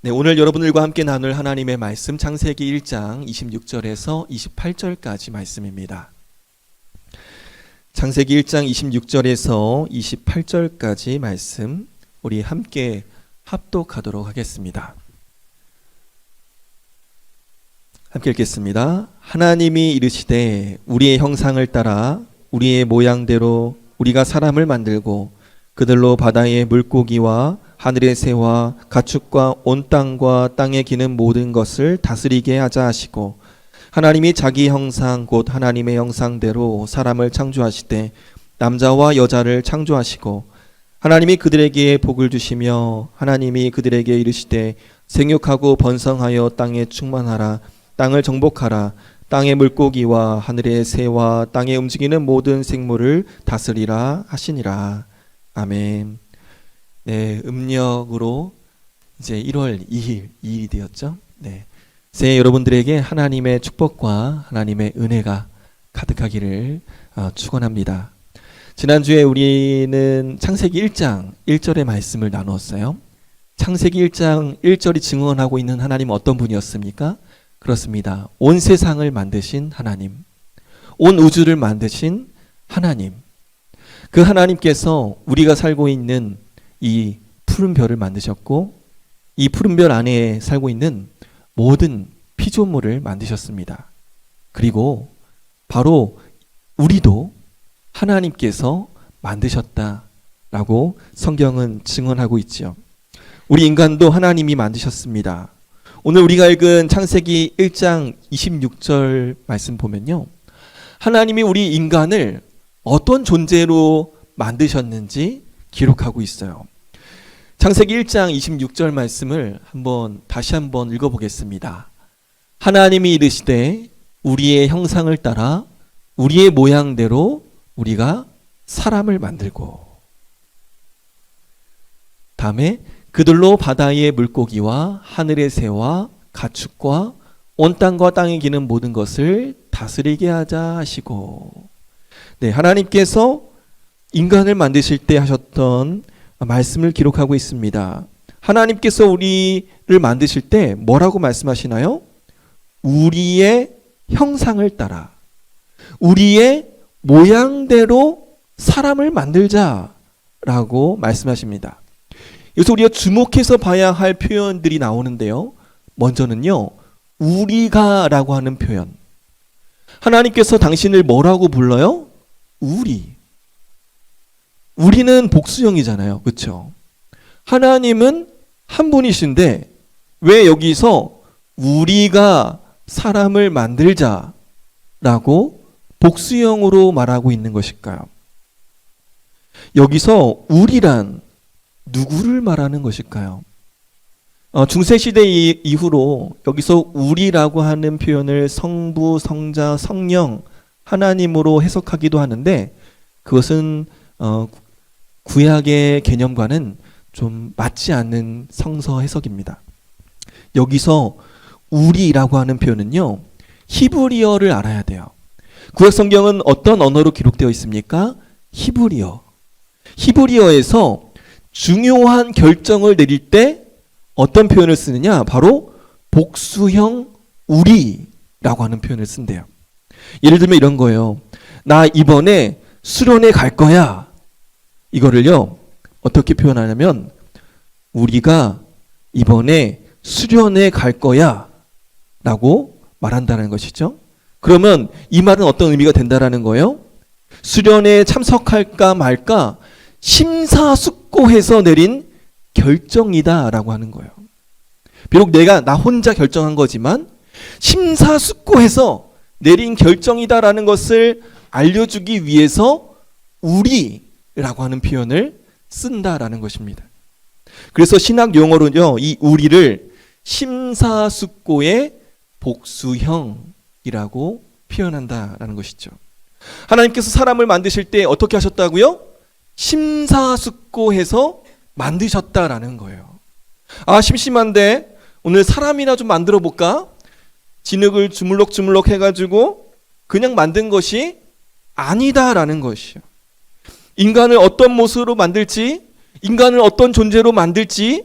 네, 오늘 여러분들과 함께 나눌 하나님의 말씀 창세기 1장 26절에서 28절까지 말씀입니다. 창세기 1장 26절에서 28절까지 말씀 우리 함께 합독하도록 하겠습니다. 함께 읽겠습니다. 하나님이 이르시되 우리의 형상을 따라 우리의 모양대로 우리가 사람을 만들고 그들로 바다의 물고기와 하늘의 새와 가축과 온 땅과 땅에 기는 모든 것을 다스리게 하자 하시고, 하나님이 자기 형상 곧 하나님의 형상대로 사람을 창조하시되 남자와 여자를 창조하시고, 하나님이 그들에게 복을 주시며 하나님이 그들에게 이르시되 생육하고 번성하여 땅에 충만하라. 땅을 정복하라. 땅의 물고기와 하늘의 새와 땅에 움직이는 모든 생물을 다스리라 하시니라. 아멘. 네, 음력으로 이제 1월 2일이 되었죠. 네, 새해 여러분들에게 하나님의 축복과 하나님의 은혜가 가득하기를 축원합니다. 지난주에 우리는 창세기 1장 1절의 말씀을 나누었어요. 창세기 1장 1절이 증언하고 있는 하나님은 어떤 분이었습니까? 그렇습니다. 온 세상을 만드신 하나님, 온 우주를 만드신 하나님, 그 하나님께서 우리가 살고 있는 이 푸른 별을 만드셨고 이 푸른 별 안에 살고 있는 모든 피조물을 만드셨습니다. 그리고 바로 우리도 하나님께서 만드셨다라고 성경은 증언하고 있죠. 우리 인간도 하나님이 만드셨습니다. 오늘 우리가 읽은 창세기 1장 26절 말씀 보면요, 하나님이 우리 인간을 어떤 존재로 만드셨는지 기록하고 있어요. 창세기 1장 26절 말씀을 다시 한번 읽어보겠습니다. 하나님이 이르시되 우리의 형상을 따라 우리의 모양대로 우리가 사람을 만들고, 다음에 그들로 바다의 물고기와 하늘의 새와 가축과 온 땅과 땅에 기는 모든 것을 다스리게 하자 하시고. 네, 하나님께서 인간을 만드실 때 하셨던 말씀을 기록하고 있습니다. 하나님께서 우리를 만드실 때 뭐라고 말씀하시나요? 우리의 형상을 따라 우리의 모양대로 사람을 만들자라고 말씀하십니다. 여기서 우리가 주목해서 봐야 할 표현들이 나오는데요, 먼저는요, 우리가라고 하는 표현. 하나님께서 당신을 뭐라고 불러요? 우리는 복수형이잖아요. 그렇죠? 하나님은 한 분이신데 왜 여기서 우리가 사람을 만들자라고 복수형으로 말하고 있는 것일까요? 여기서 우리란 누구를 말하는 것일까요? 중세시대 이후로 여기서 우리라고 하는 표현을 성부, 성자, 성령, 하나님으로 해석하기도 하는데 그것은 구약의 개념과는 좀 맞지 않는 성서 해석입니다. 여기서 우리라고 하는 표현은요, 히브리어를 알아야 돼요. 구약 성경은 어떤 언어로 기록되어 있습니까? 히브리어. 히브리어에서 중요한 결정을 내릴 때 어떤 표현을 쓰느냐? 바로 복수형 우리라고 하는 표현을 쓴대요. 예를 들면 이런 거예요. 나 이번에 수련회 갈 거야. 이거를요, 어떻게 표현하냐면 우리가 이번에 수련회 갈 거야 라고 말한다는 것이죠. 그러면 이 말은 어떤 의미가 된다라는 거예요? 수련회에 참석할까 말까 심사숙고해서 내린 결정이다라고 하는 거예요. 비록 나 혼자 결정한 거지만 심사숙고해서 내린 결정이다라는 것을 알려주기 위해서 우리라고 하는 표현을 쓴다라는 것입니다. 그래서 신학 용어로는요, 이 우리를 심사숙고의 복수형이라고 표현한다라는 것이죠. 하나님께서 사람을 만드실 때 어떻게 하셨다고요? 심사숙고해서 만드셨다라는 거예요. 심심한데 오늘 사람이나 좀 만들어 볼까? 진흙을 주물럭주물럭 해가지고 그냥 만든 것이 아니다라는 것이요. 인간을 어떤 모습으로 만들지, 인간을 어떤 존재로 만들지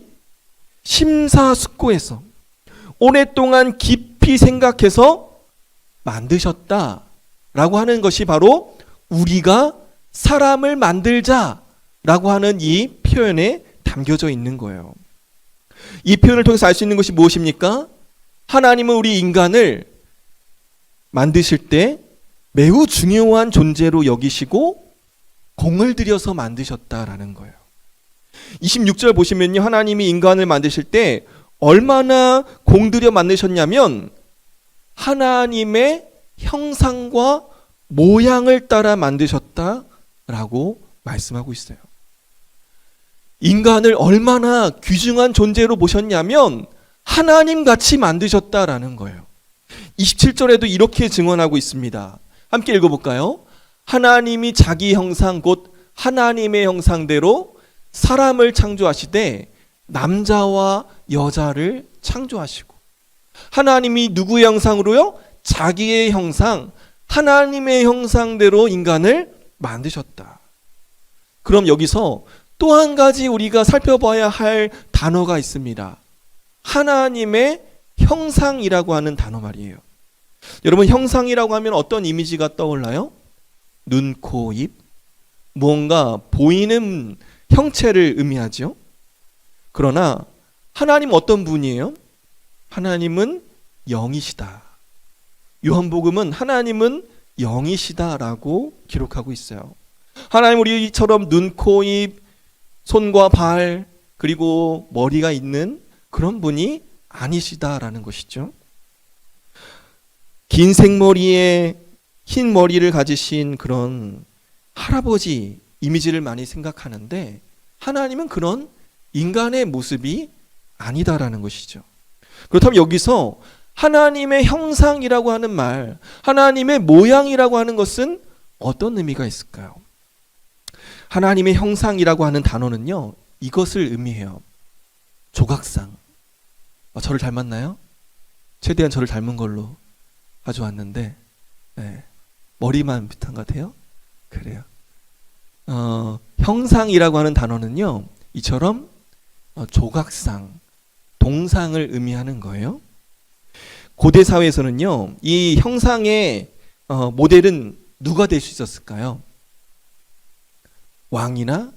심사숙고해서 오랫동안 깊이 생각해서 만드셨다라고 하는 것이 바로 우리가 사람을 만들자라고 하는 이 표현에 담겨져 있는 거예요. 이 표현을 통해서 알 수 있는 것이 무엇입니까? 하나님은 우리 인간을 만드실 때 매우 중요한 존재로 여기시고 공을 들여서 만드셨다라는 거예요. 26절 보시면요, 하나님이 인간을 만드실 때 얼마나 공들여 만드셨냐면 하나님의 형상과 모양을 따라 만드셨다라고 말씀하고 있어요. 인간을 얼마나 귀중한 존재로 보셨냐면 하나님같이 만드셨다라는 거예요. 27절에도 이렇게 증언하고 있습니다. 함께 읽어볼까요? 하나님이 자기 형상 곧 하나님의 형상대로 사람을 창조하시되 남자와 여자를 창조하시고, 하나님이 누구의 형상으로요? 자기의 형상, 하나님의 형상대로 인간을 만드셨다. 그럼 여기서 또 한 가지 우리가 살펴봐야 할 단어가 있습니다. 하나님의 형상이라고 하는 단어 말이에요. 여러분, 형상이라고 하면 어떤 이미지가 떠올라요? 눈, 코, 입, 무언가 보이는 형체를 의미하죠. 그러나 하나님 어떤 분이에요? 하나님은 영이시다. 요한복음은 하나님은 영이시다라고 기록하고 있어요. 하나님 우리처럼 눈, 코, 입, 손과 발, 그리고 머리가 있는 그런 분이 아니시다라는 것이죠. 긴 생머리에 흰 머리를 가지신 그런 할아버지 이미지를 많이 생각하는데 하나님은 그런 인간의 모습이 아니다라는 것이죠. 그렇다면 여기서 하나님의 형상이라고 하는 말, 하나님의 모양이라고 하는 것은 어떤 의미가 있을까요? 하나님의 형상이라고 하는 단어는요, 이것을 의미해요. 조각상. 저를 닮았나요? 최대한 저를 닮은 걸로 가져왔는데, 네. 머리만 비슷한 것 같아요? 그래요. 형상이라고 하는 단어는요, 이처럼 조각상, 동상을 의미하는 거예요. 고대 사회에서는요, 이 형상의 모델은 누가 될 수 있었을까요? 왕이나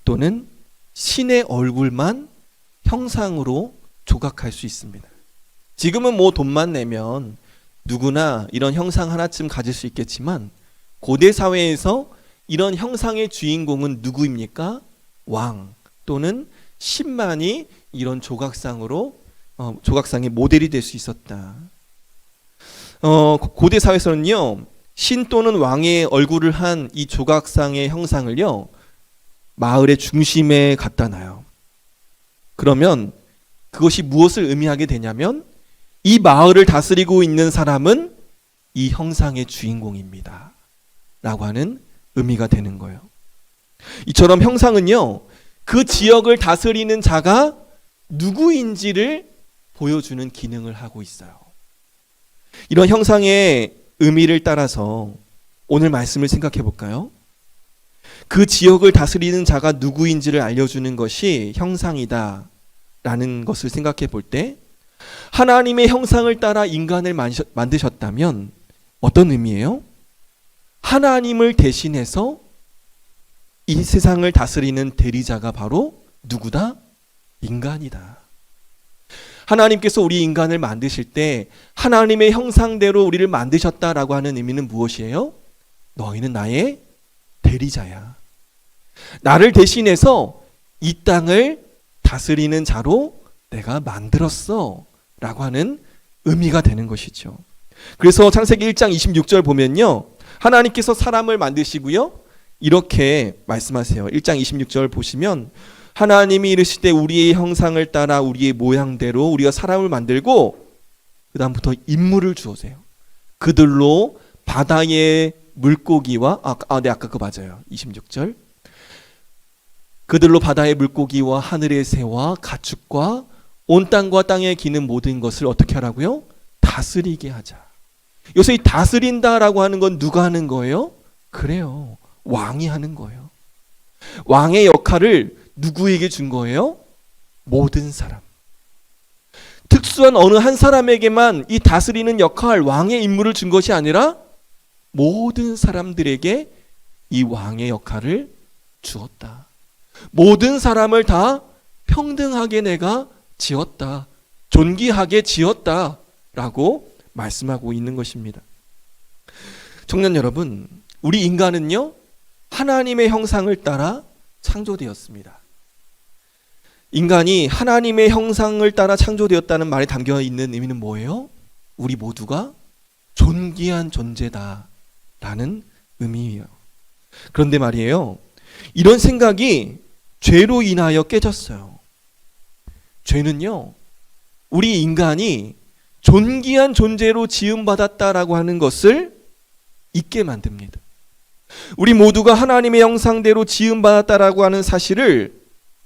또는 신의 얼굴만 형상으로 조각할 수 있습니다. 지금은 뭐 돈만 내면 누구나 이런 형상 하나쯤 가질 수 있겠지만 고대 사회에서 이런 형상의 주인공은 누구입니까? 왕 또는 신만이 이런 조각상으로 조각상의 모델이 될 수 있었다. 고대 사회에서는요, 신 또는 왕의 얼굴을 한 이 조각상의 형상을요, 마을의 중심에 갖다 놔요. 그러면 그것이 무엇을 의미하게 되냐면 이 마을을 다스리고 있는 사람은 이 형상의 주인공입니다 라고 하는 의미가 되는 거예요. 이처럼 형상은요, 그 지역을 다스리는 자가 누구인지를 보여주는 기능을 하고 있어요. 이런 형상의 의미를 따라서 오늘 말씀을 생각해 볼까요? 그 지역을 다스리는 자가 누구인지를 알려주는 것이 형상이다 라는 것을 생각해 볼 때, 하나님의 형상을 따라 인간을 만드셨다면 어떤 의미예요? 하나님을 대신해서 이 세상을 다스리는 대리자가 바로 누구다? 인간이다. 하나님께서 우리 인간을 만드실 때 하나님의 형상대로 우리를 만드셨다라고 하는 의미는 무엇이에요? 너희는 나의 대리자야. 나를 대신해서 이 땅을 다스리는 자로 내가 만들었어 라고 하는 의미가 되는 것이죠. 그래서 창세기 1장 26절 보면요, 하나님께서 사람을 만드시고요, 이렇게 말씀하세요. 1장 26절 보시면 하나님이 이르시되 우리의 형상을 따라 우리의 모양대로 우리가 사람을 만들고, 그 다음부터 인물을 주어세요. 그들로 바다의 물고기와 아까 그거 맞아요. 26절. 그들로 바다의 물고기와 하늘의 새와 가축과 온 땅과 땅에 기는 모든 것을 어떻게 하라고요? 다스리게 하자. 요새 이 다스린다라고 하는 건 누가 하는 거예요? 그래요. 왕이 하는 거예요. 왕의 역할을 누구에게 준 거예요? 모든 사람. 특수한 어느 한 사람에게만 이 다스리는 역할, 왕의 임무를 준 것이 아니라 모든 사람들에게 이 왕의 역할을 주었다. 모든 사람을 다 평등하게 내가 지었다. 존귀하게 지었다. 라고 말씀하고 있는 것입니다. 청년 여러분, 우리 인간은요, 하나님의 형상을 따라 창조되었습니다. 인간이 하나님의 형상을 따라 창조되었다는 말에 담겨 있는 의미는 뭐예요? 우리 모두가 존귀한 존재다 라는 의미예요. 그런데 말이에요, 이런 생각이 죄로 인하여 깨졌어요. 죄는요, 우리 인간이 존귀한 존재로 지음받았다라고 하는 것을 잊게 만듭니다. 우리 모두가 하나님의 형상대로 지음받았다라고 하는 사실을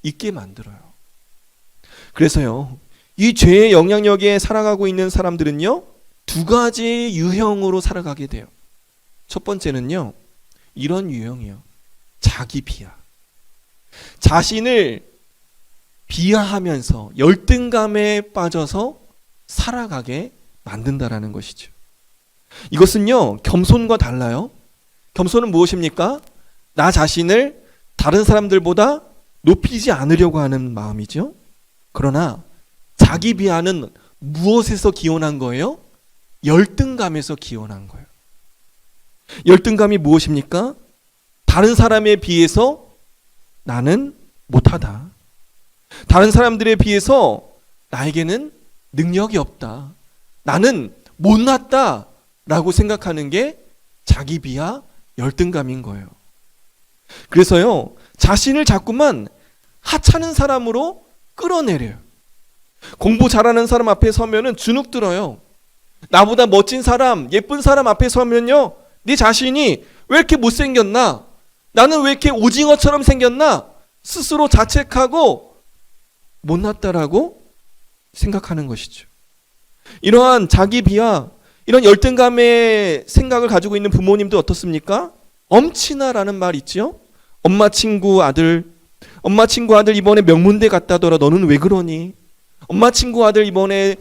잊게 만들어요. 그래서요, 이 죄의 영향력에 살아가고 있는 사람들은요, 두 가지 유형으로 살아가게 돼요. 첫 번째는요, 이런 유형이에요. 자기 비하. 자신을 비하하면서 열등감에 빠져서 살아가게 만든다라는 것이죠. 이것은요, 겸손과 달라요. 겸손은 무엇입니까? 나 자신을 다른 사람들보다 높이지 않으려고 하는 마음이죠. 그러나 자기 비하는 무엇에서 기원한 거예요? 열등감에서 기원한 거예요. 열등감이 무엇입니까? 다른 사람에 비해서 나는 못하다. 다른 사람들에 비해서 나에게는 능력이 없다. 나는 못났다 라고 생각하는 게 자기 비하, 열등감인 거예요. 그래서요, 자신을 자꾸만 하찮은 사람으로 끌어내려요. 공부 잘하는 사람 앞에 서면은 주눅 들어요. 나보다 멋진 사람, 예쁜 사람 앞에 서면요, 네 자신이 왜 이렇게 못생겼나? 나는 왜 이렇게 오징어처럼 생겼나? 스스로 자책하고 못났다라고 생각하는 것이죠. 이러한 자기 비하, 이런 열등감의 생각을 가지고 있는 부모님도 어떻습니까? 엄친아라는 말 있죠? 엄마 친구 아들 이번에 명문대 갔다더라. 너는 왜 그러니? 엄마 친구 아들 이번에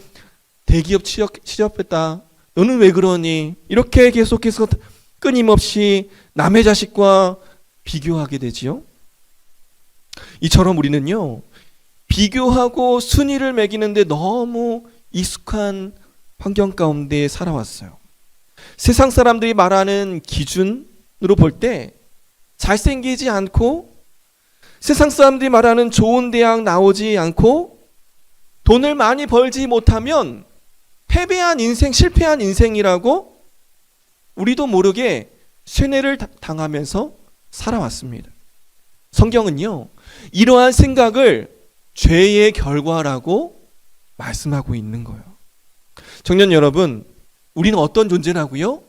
대기업 취업했다. 너는 왜 그러니? 이렇게 계속해서 끊임없이 남의 자식과 비교하게 되지요. 이처럼 우리는요, 비교하고 순위를 매기는데 너무 익숙한 환경 가운데 살아왔어요. 세상 사람들이 말하는 기준으로 볼 때 잘생기지 않고, 세상 사람들이 말하는 좋은 대학 나오지 않고, 돈을 많이 벌지 못하면 패배한 인생, 실패한 인생이라고 우리도 모르게 쇠뇌를 당하면서 살아왔습니다. 성경은요, 이러한 생각을 죄의 결과라고 말씀하고 있는 거예요. 청년 여러분, 우리는 어떤 존재라고요?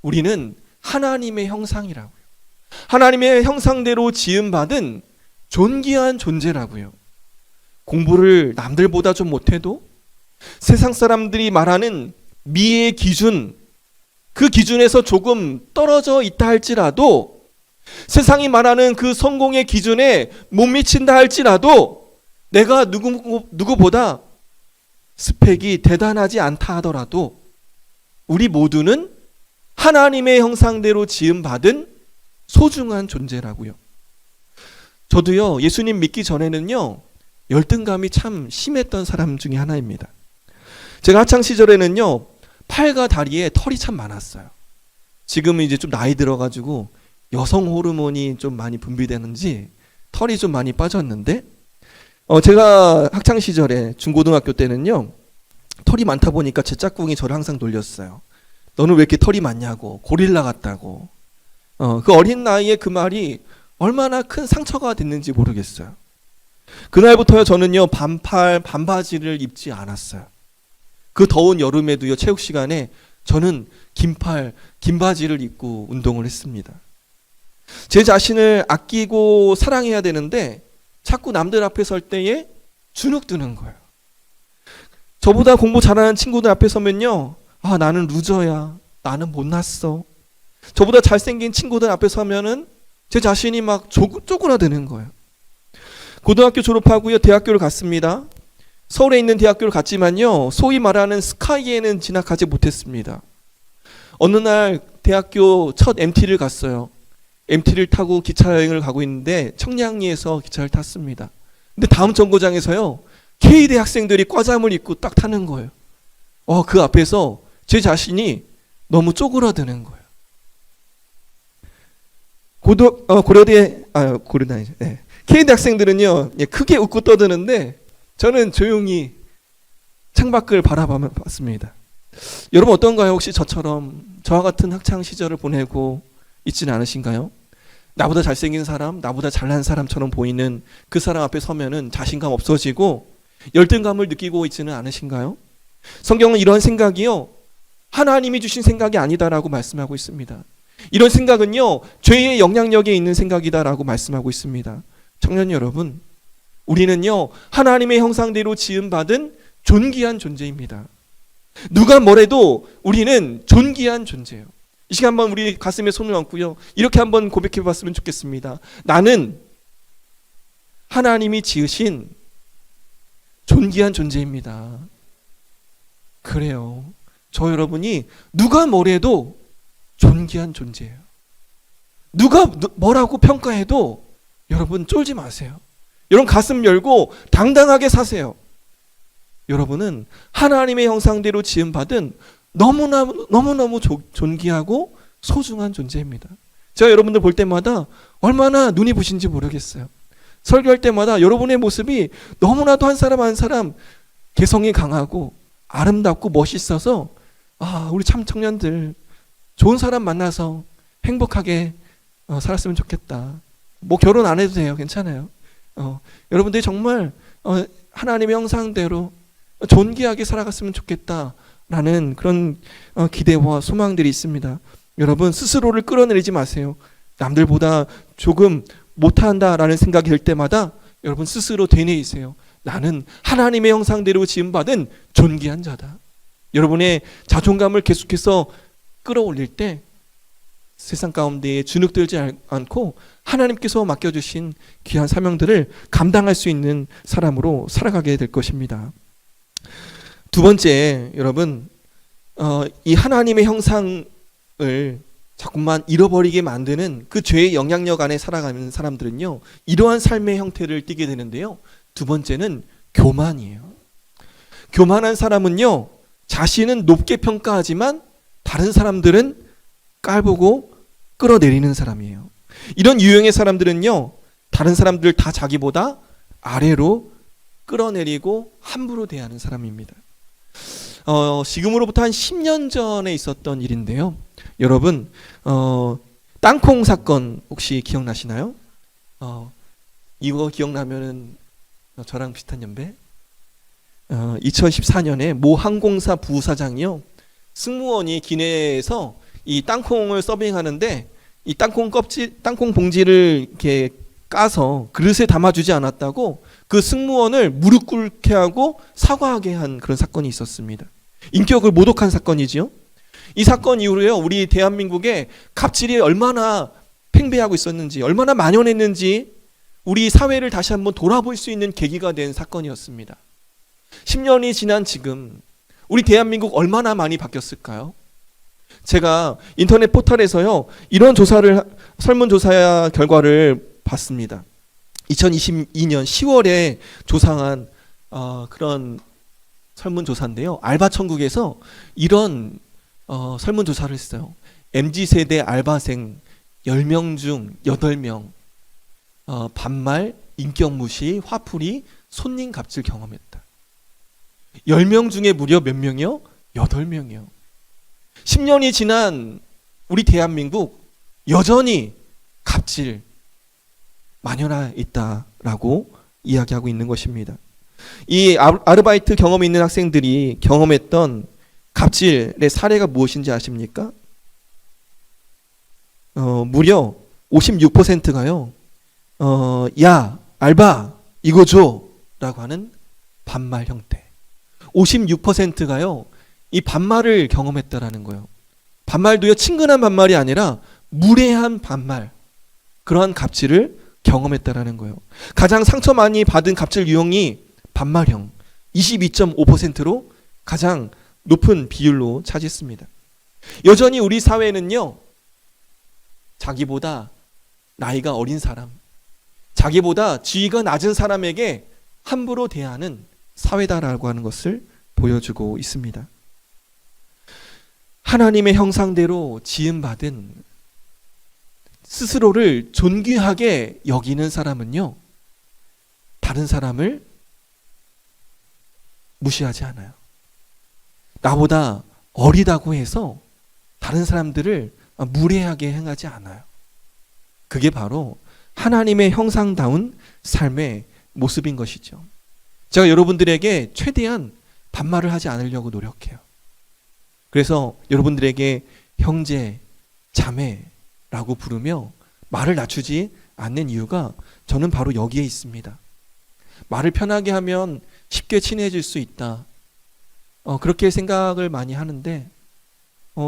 우리는 하나님의 형상이라고요. 하나님의 형상대로 지음받은 존귀한 존재라고요. 공부를 남들보다 좀 못해도 세상 사람들이 말하는 미의 기준, 그 기준에서 조금 떨어져 있다 할지라도, 세상이 말하는 그 성공의 기준에 못 미친다 할지라도, 내가 누구보다 스펙이 대단하지 않다 하더라도 우리 모두는 하나님의 형상대로 지음받은 소중한 존재라고요. 저도요, 예수님 믿기 전에는요, 열등감이 참 심했던 사람 중에 하나입니다. 제가 학창 시절에는요, 팔과 다리에 털이 참 많았어요. 지금은 이제 좀 나이 들어가지고 여성 호르몬이 좀 많이 분비되는지 털이 좀 많이 빠졌는데, 제가 학창 시절에 중고등학교 때는요, 털이 많다 보니까 제 짝꿍이 저를 항상 놀렸어요. 너는 왜 이렇게 털이 많냐고, 고릴라 같다고. 그 어린 나이에 그 말이 얼마나 큰 상처가 됐는지 모르겠어요. 그날부터요, 저는요, 반팔, 반바지를 입지 않았어요. 그 더운 여름에도요, 체육 시간에 저는 긴 바지를 입고 운동을 했습니다. 제 자신을 아끼고 사랑해야 되는데 자꾸 남들 앞에 설 때에 주눅 드는 거예요. 저보다 공부 잘하는 친구들 앞에 서면요, 아, 나는 루저야, 나는 못났어. 저보다 잘생긴 친구들 앞에 서면은 제 자신이 막 쪼그라드는 거예요. 고등학교 졸업하고요, 대학교를 갔습니다. 서울에 있는 대학교를 갔지만요, 소위 말하는 스카이에는 진학하지 못했습니다. 어느 날 대학교 첫 MT를 갔어요. MT를 타고 기차 여행을 가고 있는데 청량리에서 기차를 탔습니다. 근데 다음 정거장에서요, K대 학생들이 과잠을 입고 딱 타는 거예요. 그 앞에서 제 자신이 너무 쪼그라드는 거예요. 고려대 네. K대 학생들은요, 크게 웃고 떠드는데 저는 조용히 창밖을 바라봤습니다. 여러분 어떤가요? 혹시 저처럼 저와 같은 학창 시절을 보내고 있지는 않으신가요? 나보다 잘생긴 사람, 나보다 잘난 사람처럼 보이는 그 사람 앞에 서면은 자신감 없어지고 열등감을 느끼고 있지는 않으신가요? 성경은 이런 생각이요, 하나님이 주신 생각이 아니다라고 말씀하고 있습니다. 이런 생각은요, 죄의 영향력에 있는 생각이다라고 말씀하고 있습니다. 청년 여러분, 우리는요, 하나님의 형상대로 지음받은 존귀한 존재입니다. 누가 뭐래도 우리는 존귀한 존재예요. 이 시간 한번 우리 가슴에 손을 얹고요, 이렇게 한번 고백해 봤으면 좋겠습니다. 나는 하나님이 지으신 존귀한 존재입니다. 그래요. 저 여러분이 누가 뭐래도 존귀한 존재예요. 누가 뭐라고 평가해도 여러분 쫄지 마세요. 여러분 가슴 열고 당당하게 사세요. 여러분은 하나님의 형상대로 지음받은 너무너무 존귀하고 소중한 존재입니다. 제가 여러분들 볼 때마다 얼마나 눈이 부신지 모르겠어요. 설교할 때마다 여러분의 모습이 너무나도 한 사람 한 사람 개성이 강하고 아름답고 멋있어서 우리 참 청년들 좋은 사람 만나서 행복하게 살았으면 좋겠다. 뭐 결혼 안 해도 돼요. 괜찮아요. 여러분들이 정말 하나님의 형상대로 존귀하게 살아갔으면 좋겠다라는 그런 기대와 소망들이 있습니다. 여러분 스스로를 끌어내리지 마세요. 남들보다 조금 못한다라는 생각이 들 때마다 여러분 스스로 되뇌이세요. 나는 하나님의 형상대로 지음받은 존귀한 자다. 여러분의 자존감을 계속해서 끌어올릴 때 세상 가운데에 주눅들지 않고 하나님께서 맡겨주신 귀한 사명들을 감당할 수 있는 사람으로 살아가게 될 것입니다. 두 번째, 여러분, 이 하나님의 형상을 자꾸만 잃어버리게 만드는 그 죄의 영향력 안에 살아가는 사람들은요, 이러한 삶의 형태를 띠게 되는데요. 두 번째는 교만이에요. 교만한 사람은요, 자신은 높게 평가하지만 다른 사람들은 깔보고 끌어내리는 사람이에요. 이런 유형의 사람들은요, 다른 사람들 다 자기보다 아래로 끌어내리고 함부로 대하는 사람입니다. 지금으로부터 한 10년 전에 있었던 일인데요. 여러분, 땅콩 사건 혹시 기억나시나요? 이거 기억나면은 저랑 비슷한 연배? 2014년에 모 항공사 부사장이요, 승무원이 기내에서 이 땅콩을 서빙하는데 이 땅콩 봉지를 이렇게 까서 그릇에 담아주지 않았다고 그 승무원을 무릎 꿇게 하고 사과하게 한 그런 사건이 있었습니다. 인격을 모독한 사건이지요. 이 사건 이후로요, 우리 대한민국에 갑질이 얼마나 팽배하고 있었는지, 얼마나 만연했는지 우리 사회를 다시 한번 돌아볼 수 있는 계기가 된 사건이었습니다. 10년이 지난 지금 우리 대한민국 얼마나 많이 바뀌었을까요? 제가 인터넷 포털에서요, 이런 설문조사 결과를 봤습니다. 2022년 10월에 조사한 그런 설문조사인데요. 알바천국에서 이런 설문조사를 했어요. MZ세대 알바생 10명 중 8명 반말, 인격무시, 화풀이, 손님 갑질 경험했다. 10명 중에 무려 몇 명이요? 8명이요. 10년이 지난 우리 대한민국 여전히 갑질 만연해 있다라고 이야기하고 있는 것입니다. 이 아르바이트 경험이 있는 학생들이 경험했던 갑질의 사례가 무엇인지 아십니까? 무려 56%가요. 야, 알바 이거 줘 라고 하는 반말 형태. 56%가요. 이 반말을 경험했다라는 거예요. 반말도요, 친근한 반말이 아니라 무례한 반말, 그러한 갑질을 경험했다라는 거예요. 가장 상처 많이 받은 갑질 유형이 반말형 22.5%로 가장 높은 비율로 차지했습니다. 여전히 우리 사회는요, 자기보다 나이가 어린 사람, 자기보다 지위가 낮은 사람에게 함부로 대하는 사회다라고 하는 것을 보여주고 있습니다. 하나님의 형상대로 지음받은 스스로를 존귀하게 여기는 사람은요, 다른 사람을 무시하지 않아요. 나보다 어리다고 해서 다른 사람들을 무례하게 행하지 않아요. 그게 바로 하나님의 형상다운 삶의 모습인 것이죠. 제가 여러분들에게 최대한 반말을 하지 않으려고 노력해요. 그래서 여러분들에게 형제, 자매라고 부르며 말을 낮추지 않는 이유가 저는 바로 여기에 있습니다. 말을 편하게 하면 쉽게 친해질 수 있다. 그렇게 생각을 많이 하는데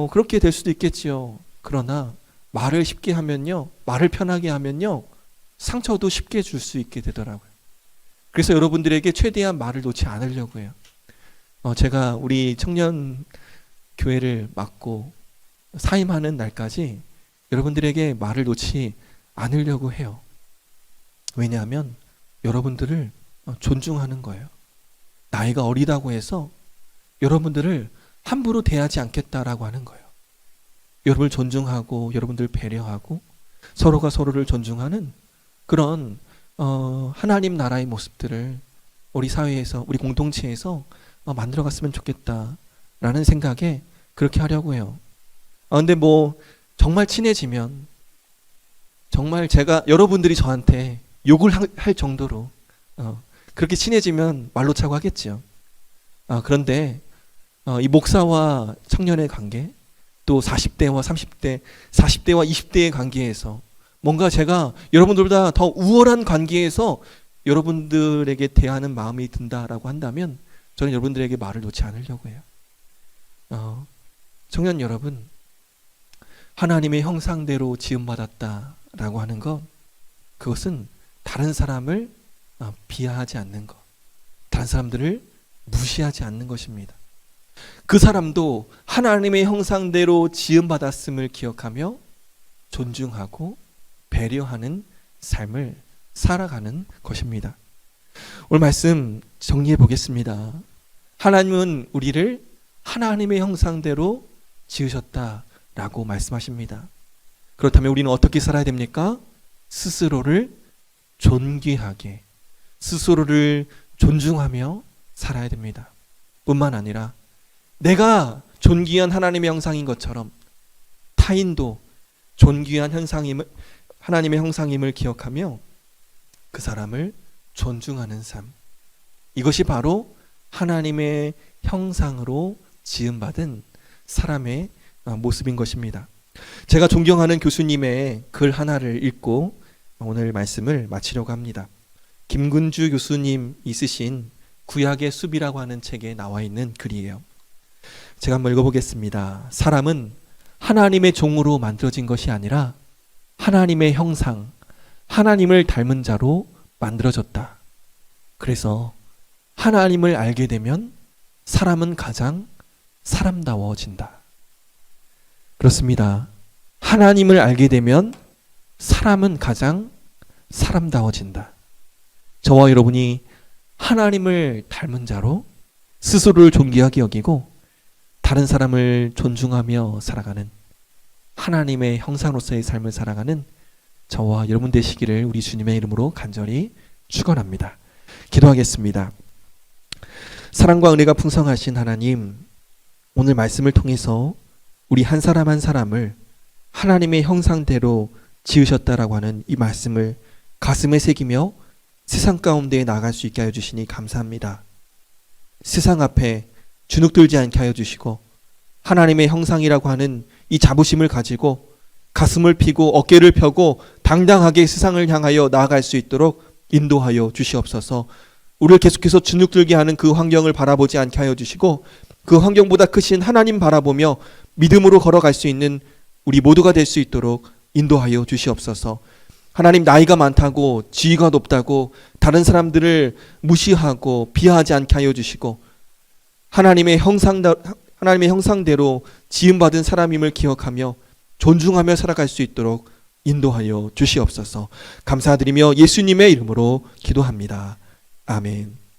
그렇게 될 수도 있겠지요. 그러나 말을 쉽게 하면요, 말을 편하게 하면요, 상처도 쉽게 줄 수 있게 되더라고요. 그래서 여러분들에게 최대한 말을 놓지 않으려고 해요. 제가 우리 청년 교회를 맡고 사임하는 날까지 여러분들에게 말을 놓지 않으려고 해요. 왜냐하면 여러분들을 존중하는 거예요. 나이가 어리다고 해서 여러분들을 함부로 대하지 않겠다라고 하는 거예요. 여러분을 존중하고 여러분들 배려하고 서로가 서로를 존중하는 그런 하나님 나라의 모습들을 우리 사회에서, 우리 공동체에서 만들어갔으면 좋겠다라는 생각에 그렇게 하려고 해요. 근데 정말 친해지면 정말 여러분들이 저한테 욕을 할 정도로 그렇게 친해지면 말로 차고 하겠죠. 그런데 이 목사와 청년의 관계, 또 40대와 30대, 40대와 20대의 관계에서 뭔가 제가 여러분들보다 더 우월한 관계에서 여러분들에게 대하는 마음이 든다라고 한다면 저는 여러분들에게 말을 놓지 않으려고 해요. 청년 여러분, 하나님의 형상대로 지음받았다라고 하는 것, 그것은 다른 사람을 비하하지 않는 것, 다른 사람들을 무시하지 않는 것입니다. 그 사람도 하나님의 형상대로 지음받았음을 기억하며 존중하고 배려하는 삶을 살아가는 것입니다. 오늘 말씀 정리해 보겠습니다. 하나님은 우리를 하나님의 형상대로 지으셨다라고 말씀하십니다. 그렇다면 우리는 어떻게 살아야 됩니까? 스스로를 존귀하게, 스스로를 존중하며 살아야 됩니다. 뿐만 아니라 내가 존귀한 하나님의 형상인 것처럼 타인도 존귀한 하나님의 형상임을 기억하며 그 사람을 존중하는 삶, 이것이 바로 하나님의 형상으로 지음받은 사람의 모습인 것입니다. 제가 존경하는 교수님의 글 하나를 읽고 오늘 말씀을 마치려고 합니다. 김근주 교수님이 쓰신 구약의 숲이라고 하는 책에 나와 있는 글이에요. 제가 한번 읽어보겠습니다. 사람은 하나님의 종으로 만들어진 것이 아니라 하나님의 형상, 하나님을 닮은 자로 만들어졌다. 그래서 하나님을 알게 되면 사람은 가장 사람다워진다. 그렇습니다. 하나님을 알게 되면 사람은 가장 사람다워진다. 저와 여러분이 하나님을 닮은 자로 스스로를 존귀하게 여기고 다른 사람을 존중하며 살아가는 하나님의 형상으로서의 삶을 살아가는 저와 여러분 되시기를 우리 주님의 이름으로 간절히 축원합니다. 기도하겠습니다. 사랑과 은혜가 풍성하신 하나님, 오늘 말씀을 통해서 우리 한 사람 한 사람을 하나님의 형상대로 지으셨다라고 하는 이 말씀을 가슴에 새기며 세상 가운데에 나아갈 수 있게 하여 주시니 감사합니다. 세상 앞에 주눅들지 않게 하여 주시고 하나님의 형상이라고 하는 이 자부심을 가지고 가슴을 피고 어깨를 펴고 당당하게 세상을 향하여 나아갈 수 있도록 인도하여 주시옵소서. 우리를 계속해서 주눅들게 하는 그 환경을 바라보지 않게 하여 주시고 그 환경보다 크신 하나님 바라보며 믿음으로 걸어갈 수 있는 우리 모두가 될 수 있도록 인도하여 주시옵소서. 하나님, 나이가 많다고, 지위가 높다고 다른 사람들을 무시하고 비하하지 않게 하여 주시고, 하나님의 형상대로 지음받은 사람임을 기억하며 존중하며 살아갈 수 있도록 인도하여 주시옵소서. 감사드리며 예수님의 이름으로 기도합니다. 아멘.